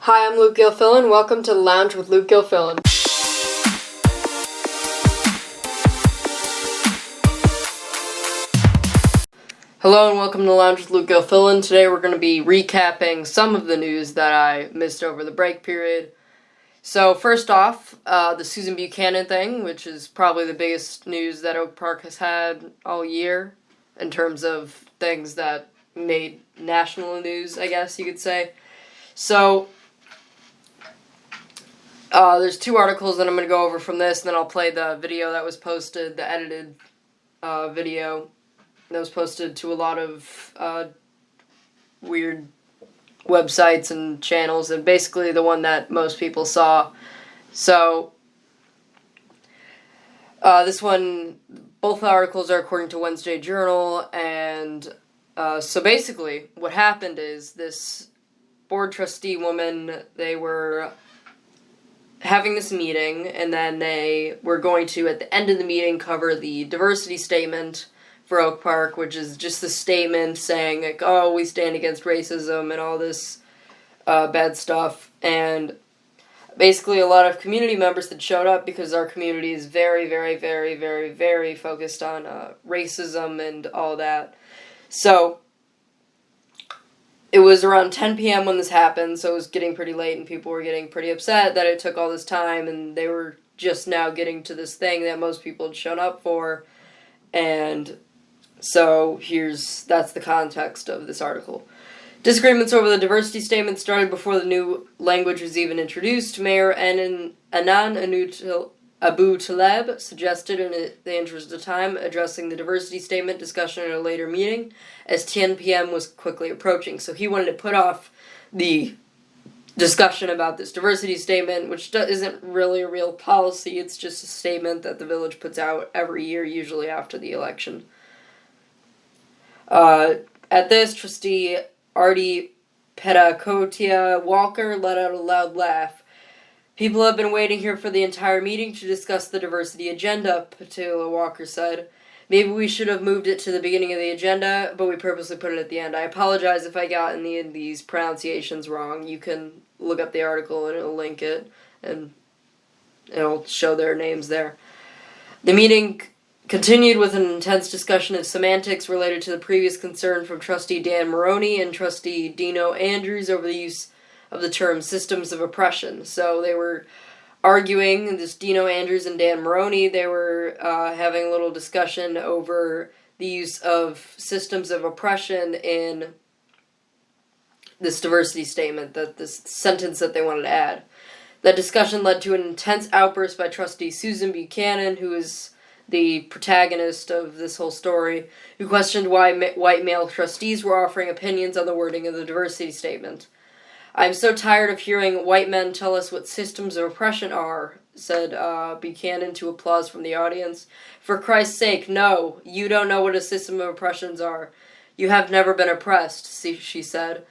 Hi, I'm Luke Gilfillan. Welcome to the Lounge with Luke Gilfillan. Hello and welcome to the Lounge with Luke Gilfillan. Today we're going to be recapping some of the news that I missed over the break period. So first off, the Susan Buchanan thing, which is probably the biggest news that OakPark has had all year in terms of things that made national news, I guess you could say. So there's two articles that I'm going to go over from this, and then I'll play the video that was posted, the edited video that was posted to a lot of weird websites and channels, and basically the one that most people saw. So this one, both articles are according to Wednesday Journal, and so basically what happened is this board trustee woman, they were having this meeting, and then they were going to, at the end of the meeting, cover the diversity statement for OakPark, which is just a statement saying, like, oh, we stand against racism and all this bad stuff. And basically a lot of community members that showed up, because our community is very, very, very, very, very focused on racism and all that. So it was around 10 p.m. when this happened, so it was getting pretty late, and people were getting pretty upset that it took all this time, and they were just now getting to this thing that most people had shown up for. And so that's the context of this article. Disagreements over the diversity statement started before the new language was even introduced. Mayor Anan Abu Taleb suggested, in the interest of time, addressing the diversity statement discussion at a later meeting, as 10 p.m. was quickly approaching. So he wanted to put off the discussion about this diversity statement, which isn't really a real policy. It's just a statement that the village puts out every year, usually after the election. At this, Trustee Artie Petakotia Walker let out a loud laugh. People have been waiting here for the entire meeting to discuss the diversity agenda, Petula Walker said. Maybe we should have moved it to the beginning of the agenda, but we purposely put it at the end. I apologize if I got any of these pronunciations wrong. You can look up the article and it'll link it, and it'll show their names there. The meeting continued with an intense discussion of semantics related to the previous concern from Trustee Dan Maroney and Trustee Dino Andrews over the use of the term systems of oppression. So they were arguing, this Dino Andrews and Dan Maroney, they were having a little discussion over the use of systems of oppression in this diversity statement, this sentence that they wanted to add. That discussion led to an intense outburst by Trustee Susan Buchanan, who is the protagonist of this whole story, who questioned why white male trustees were offering opinions on the wording of the diversity statement. I'm so tired of hearing white men tell us what systems of oppression are, said Buchanan to applause from the audience. For Christ's sake, no, you don't know what a system of oppressions are. You have never been oppressed, she said.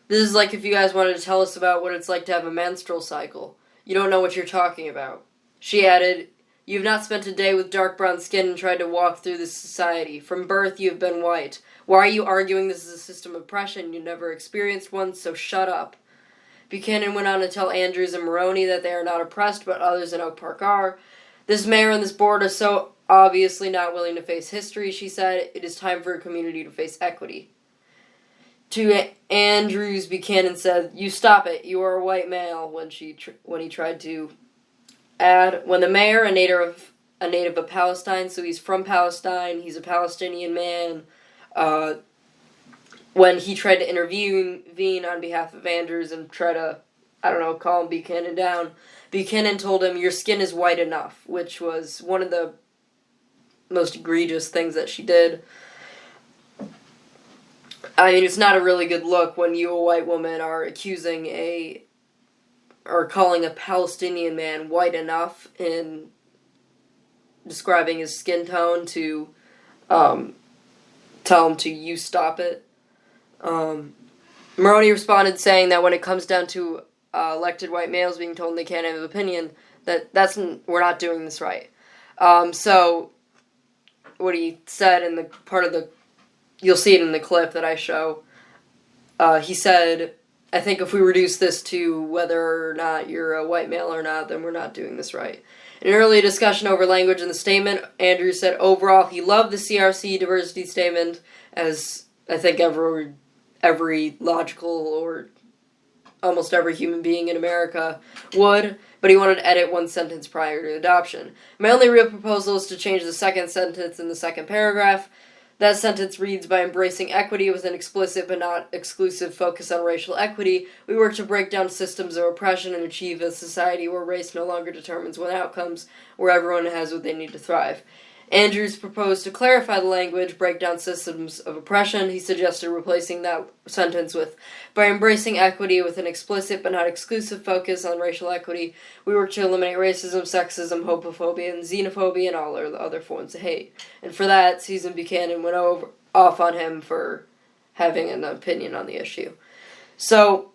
This is like if you guys wanted to tell us about what it's like to have a menstrual cycle. You don't know what you're talking about. She added, you've not spent a day with dark brown skin and tried to walk through this society. From birth, you've been white. Why are you arguing this is a system of oppression? You never experienced one, so shut up. Buchanan went on to tell Andrews and Maroney that they are not oppressed, but others in OakPark are. This mayor and this board are so obviously not willing to face history, she said. It is time for a community to face equity. To Andrews, Buchanan said, you stop it, you are a white male, when he tried to add, when the mayor, a native of Palestine, so he's from Palestine, he's a Palestinian man, when he tried to intervene on behalf of Andrews and try to, calm Buchanan down, Buchanan told him, your skin is white enough, which was one of the most egregious things that she did. I mean, it's not a really good look when you, a white woman, are calling a Palestinian man white enough in describing his skin tone to tell him to, you stop it. Maroney responded saying that when it comes down to elected white males being told they can't have an opinion, we're not doing this right. So what he said in the part of the, you'll see it in the clip that I show, he said, I think if we reduce this to whether or not you're a white male or not, then we're not doing this right. In an earlier discussion over language in the statement, Andrews said overall he loved the CRC diversity statement, as I think every logical or almost every human being in America would, but he wanted to edit one sentence prior to adoption. My only real proposal is to change the second sentence in the second paragraph. That sentence reads, by embracing equity with an explicit but not exclusive focus on racial equity, we work to break down systems of oppression and achieve a society where race no longer determines what outcomes, where everyone has what they need to thrive. Andrews proposed to clarify the language, break down systems of oppression. He suggested replacing that sentence with, by embracing equity with an explicit but not exclusive focus on racial equity, we work to eliminate racism, sexism, homophobia, and xenophobia, and all the other forms of hate. And for that, Susan Buchanan went off on him for having an opinion on the issue. So,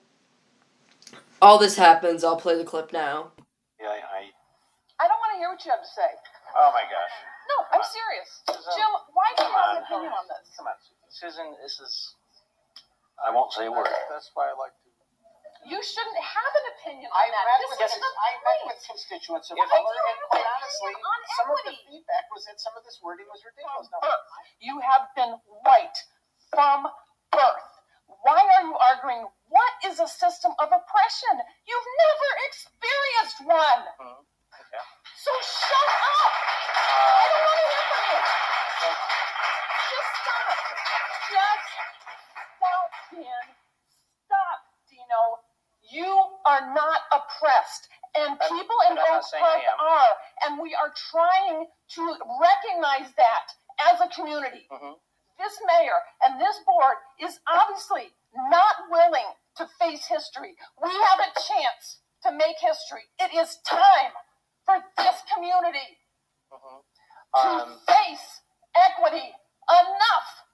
all this happens. I'll play the clip now. Yeah, I don't want to hear what you have to say. Oh my gosh. No, I'm serious. Jim, why do you have an opinion on this? Come on, Susan, this is... I won't say a word. That's why I like to... You shouldn't have an opinion on that. This is the I met point. with constituents of Why color, do you and have quite an honestly, opinion on some of the equity? feedback was that some of this wording was ridiculous. From No, birth. You have been white from birth. Why are you arguing? What is a system of oppression? You've never experienced one. Okay. So shut up. I don't want to hear from you. Just stop. Just stop, Dan. Stop, Dino. You are not oppressed. And people in I'm not saying OakPark I am. are. And we are trying to recognize that as a community. Mhm. This mayor and this board is obviously not willing to face history. We have a chance to make history. It is time for this community to face equity. Enough.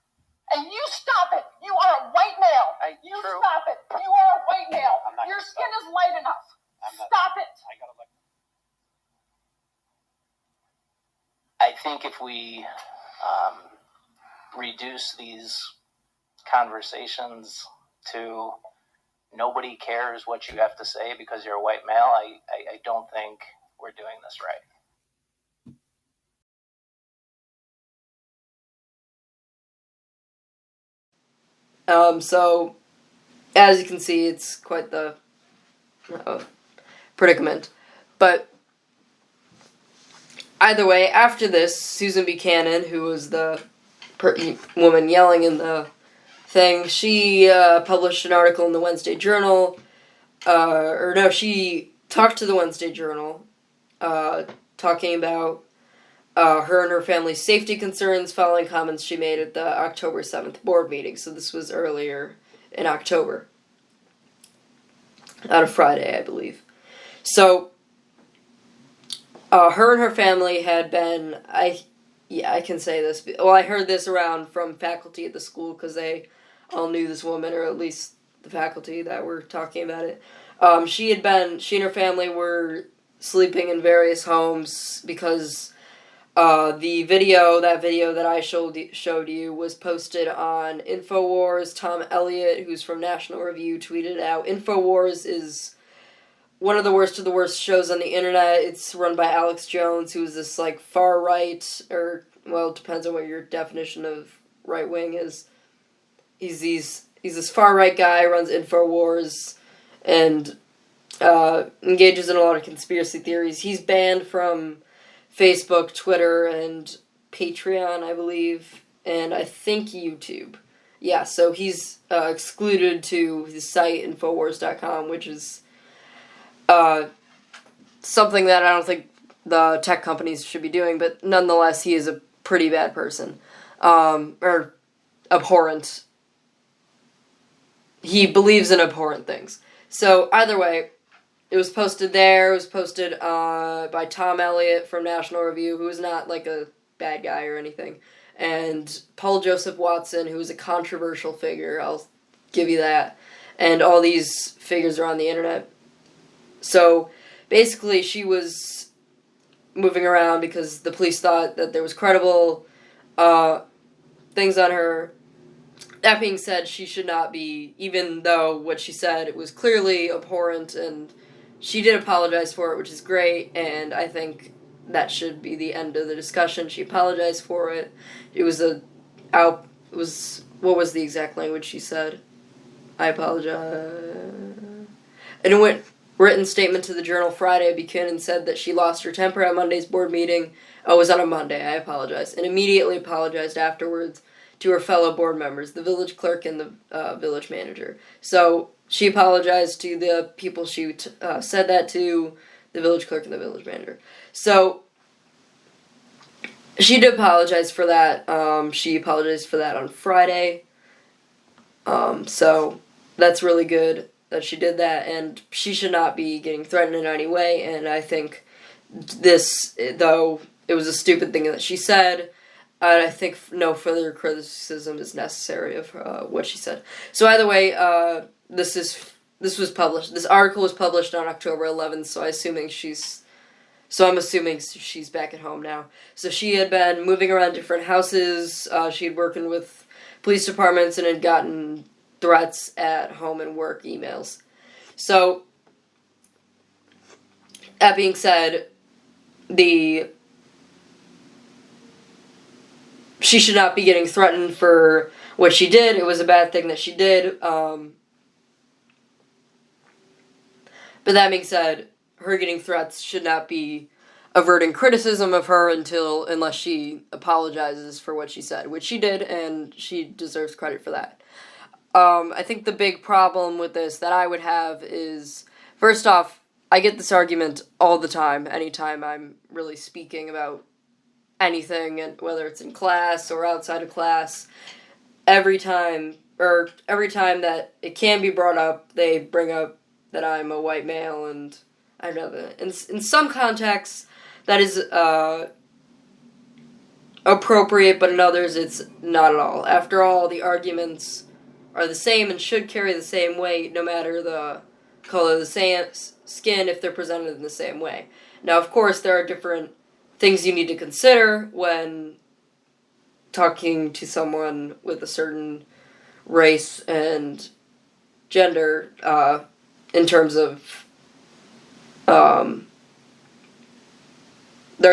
And you stop it. You are a white male. You True. stop it. You are a white male. I'm not Your gonna skin stop. is light enough. I'm not- Stop it. I think if we reduce these conversations to nobody cares what you have to say because you're a white male, I don't think we're doing this right. So, as you can see, it's quite the predicament. But either way, after this, Susan Buchanan, who was the woman yelling in the thing, she published an article in the Wednesday Journal, she talked to the Wednesday Journal, talking about her and her family's safety concerns following comments she made at the October 7th board meeting. So this was earlier in October. On a Friday, I believe. So, her and her family had been, I can say this. Well, I heard this around from faculty at the school because they all knew this woman, or at least the faculty that were talking about it. She and her family were sleeping in various homes because that video that I showed you was posted on InfoWars. Tom Elliott, who's from National Review, tweeted out. InfoWars is one of the worst shows on the internet. It's run by Alex Jones, who's this like far right, or well, it depends on what your definition of right wing is. He's this far right guy, runs InfoWars, and engages in a lot of conspiracy theories. He's banned from Facebook, Twitter, and Patreon, I believe, and I think YouTube. Yeah, so he's excluded to his site, Infowars.com, which is something that I don't think the tech companies should be doing, but nonetheless, he is a pretty bad person. Or abhorrent. He believes in abhorrent things. So, either way, it was posted there. It was posted by Tom Elliott from National Review, who is not like a bad guy or anything, and Paul Joseph Watson, who is a controversial figure. I'll give you that. And all these figures are on the internet. So basically, she was moving around because the police thought that there was credible things on her. that being said, she should not be, even though what she said was clearly abhorrent, and she did apologize for it, which is great, and I think that should be the end of the discussion. She apologized for it. It was what was the exact language she said? I apologize. In a written statement to the Journal Friday, Buchanan said that she lost her temper at Monday's board meeting. Oh, it was on a Monday, I apologize. And immediately apologized afterwards to her fellow board members, the village clerk and the village manager. So she apologized to the people she said that to, the village clerk and the village manager. So she did apologize for that. She apologized for that on Friday. So that's really good that she did that, and she should not be getting threatened in any way, and I think this, though it was a stupid thing that she said, I think no further criticism is necessary of what she said. So either way, this was published. This article was published on October 11th, so I'm assuming she's back at home now. So she had been moving around different houses. She had working with police departments and had gotten threats at home and work emails. So that being said, she should not be getting threatened for what she did. It was a bad thing that she did. But that being said, her getting threats should not be averting criticism of her unless she apologizes for what she said, which she did, and she deserves credit for that. I think the big problem with this that I would have is, first off, I get this argument all the time, anytime I'm really speaking about anything, and whether it's in class or outside of class. Every time that it can be brought up, they bring up that I'm a white male, and I don't know, in some contexts that is appropriate, but in others it's not at all. After all, the arguments are the same and should carry the same weight, no matter the color of the skin, if they're presented in the same way. Now, of course, there are different things you need to consider when talking to someone with a certain race and gender, in terms of, there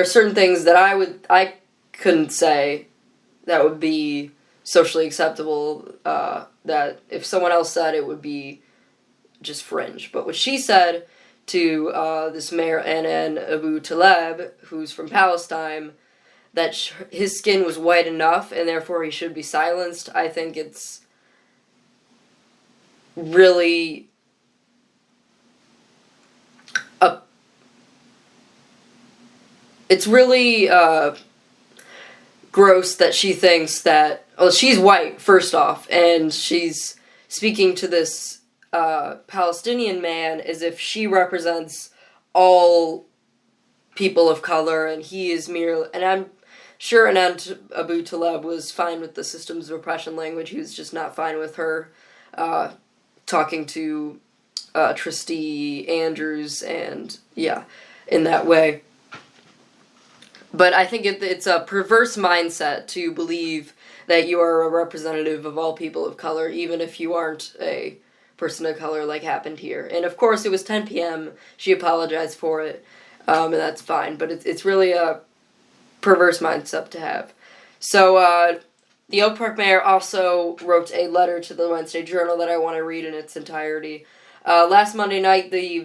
are certain things that I couldn't say that would be socially acceptable, that if someone else said, it would be just fringe. But what she said to this mayor, Anan Abu Taleb, who's from Palestine, that his skin was white enough and therefore he should be silenced, I think it's really gross that she thinks that, well, she's white, first off, and she's speaking to this Palestinian man as if she represents all people of color, and he is merely, and I'm sure Anand Abu Taleb was fine with the systems of oppression language. He was just not fine with her talking to Trustee Andrews, and yeah, in that way. But I think it's a perverse mindset to believe that you are a representative of all people of color, even if you aren't a person of color, like happened here. And of course, it was 10 p.m. She apologized for it, and that's fine. But it's really a perverse mindset to have. So the Oak Park mayor also wrote a letter to the Wednesday Journal that I want to read in its entirety. Last Monday night, the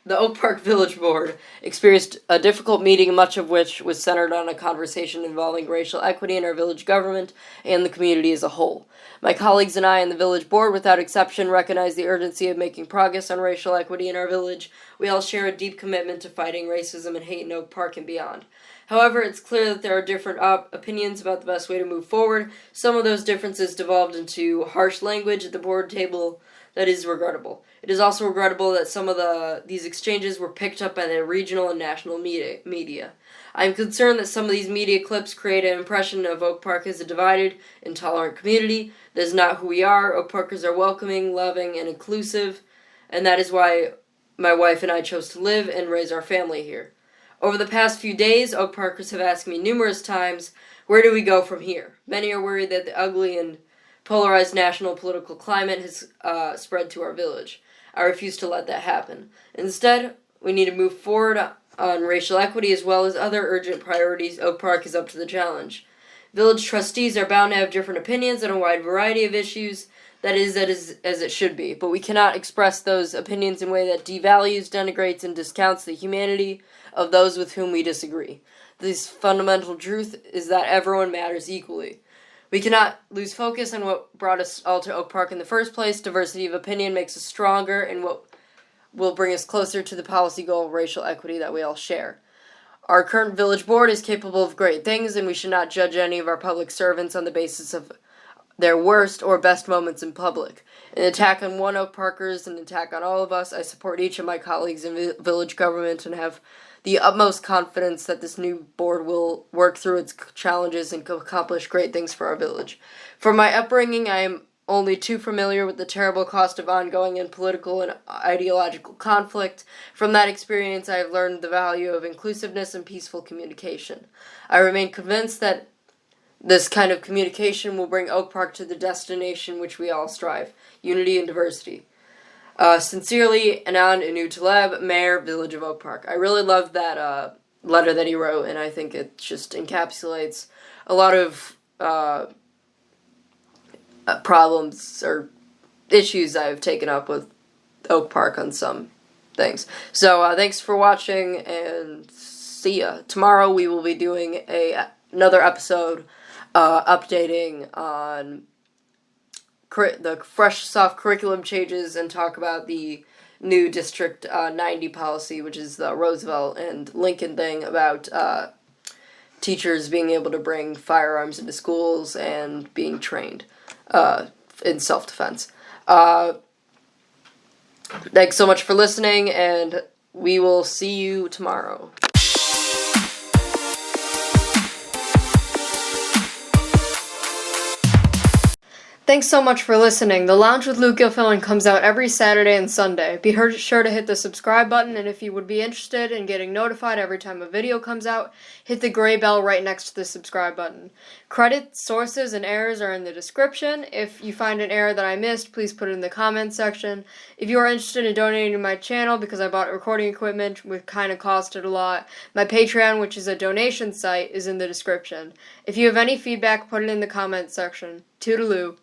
Oak Park Village Board experienced a difficult meeting, much of which was centered on a conversation involving racial equity in our village government and the community as a whole. My colleagues and I in the village board, without exception, recognize the urgency of making progress on racial equity in our village. We all share a deep commitment to fighting racism and hate in Oak Park and beyond. However, it's clear that there are different opinions about the best way to move forward. Some of those differences devolved into harsh language at the board table that is regrettable. It is also regrettable that some of these exchanges were picked up by the regional and national media. I am concerned that some of these media clips create an impression of Oak Park as a divided, intolerant community. That is not who we are. Oak Parkers are welcoming, loving, and inclusive, and that is why my wife and I chose to live and raise our family here. Over the past few days, Oak Parkers have asked me numerous times Where do we go from here? Many are worried that the ugly and polarized national political climate has spread to our village. I refuse to let that happen. Instead, we need to move forward on racial equity as well as other urgent priorities. Oak Park is up to the challenge. Village trustees are bound to have different opinions on a wide variety of issues. That is as it should be, but we cannot express those opinions in a way that devalues, denigrates, and discounts the humanity of those with whom we disagree. This fundamental truth is that everyone matters equally. We cannot lose focus on what brought us all to Oak Park in the first place. Diversity of opinion makes us stronger and what will bring us closer to the policy goal of racial equity that we all share. Our current village board is capable of great things, and we should not judge any of our public servants on the basis of their worst or best moments in public. An attack on one Oak Parker is an attack on all of us. I support each of my colleagues in village government and have the utmost confidence that this new board will work through its challenges and accomplish great things for our village. From my upbringing, I am only too familiar with the terrible cost of ongoing and political and ideological conflict. From that experience, I have learned the value of inclusiveness and peaceful communication. I remain convinced that this kind of communication will bring Oak Park to the destination which we all strive, unity and diversity. Sincerely, Anand Anu Taleb, Mayor, Village of Oak Park. I really love that letter that he wrote, and I think it just encapsulates a lot of problems or issues I've taken up with Oak Park on some things. So thanks for watching, and see ya. Tomorrow we will be doing another episode updating on the fresh soft curriculum changes and talk about the new District 90 policy, which is the Roosevelt and Lincoln thing about teachers being able to bring firearms into schools and being trained in self-defense. Thanks so much for listening, and we will see you tomorrow. Thanks so much for listening. The Lounge with Luke Gilfillan comes out every Saturday and Sunday. Be sure to hit the subscribe button, and if you would be interested in getting notified every time a video comes out, hit the gray bell right next to the subscribe button. Credits, sources, and errors are in the description. If you find an error that I missed, please put it in the comments section. If you are interested in donating to my channel, because I bought recording equipment, which kind of costed a lot, my Patreon, which is a donation site, is in the description. If you have any feedback, put it in the comments section. Toodaloo.